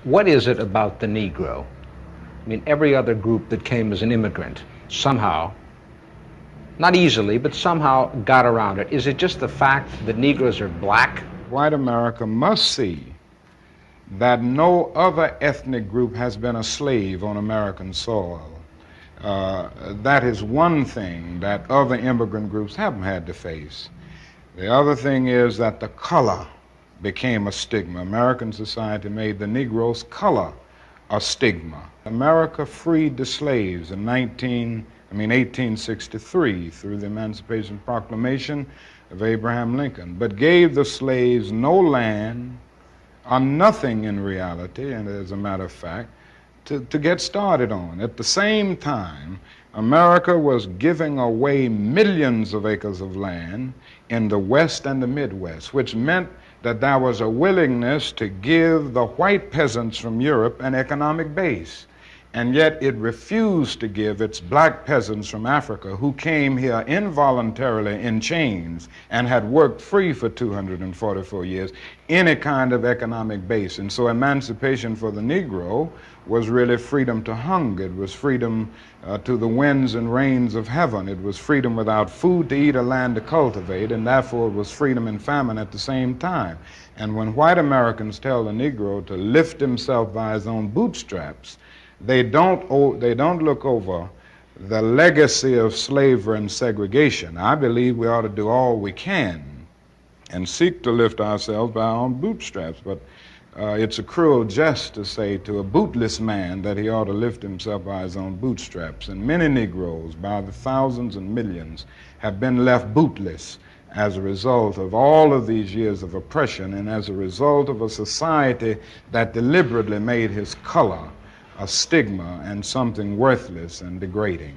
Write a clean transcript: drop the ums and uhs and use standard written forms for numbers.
What is it about the Negro? I mean, every other group that came as an immigrant somehow, not easily, but somehow got around it. Is it just the fact that Negroes are black? White America must see that no other ethnic group has been a slave on American soil. That is one thing that other immigrant groups haven't had to face. The other thing is that the color became a stigma. American society made the Negro's color a stigma. America freed the slaves in 1863 through the Emancipation Proclamation of Abraham Lincoln, but gave the slaves no land or nothing in reality, and as a matter of fact, to get started on. At the same time, America was giving away millions of acres of land in the West and the Midwest, which meant that there was a willingness to give the white peasants from Europe an economic base. And yet it refused to give its black peasants from Africa, who came here involuntarily in chains and had worked free for 244 years, any kind of economic base. And so emancipation for the Negro was really freedom to hunger. It was freedom to the winds and rains of heaven. It was freedom without food to eat or land to cultivate, and therefore it was freedom and famine at the same time. And when white Americans tell the Negro to lift himself by his own bootstraps, they don't look over the legacy of slavery and segregation. I believe we ought to do all we can and seek to lift ourselves by our own bootstraps, but it's a cruel jest to say to a bootless man that he ought to lift himself by his own bootstraps. And many Negroes, by the thousands and millions, have been left bootless as a result of all of these years of oppression and as a result of a society that deliberately made his color a stigma and something worthless and degrading.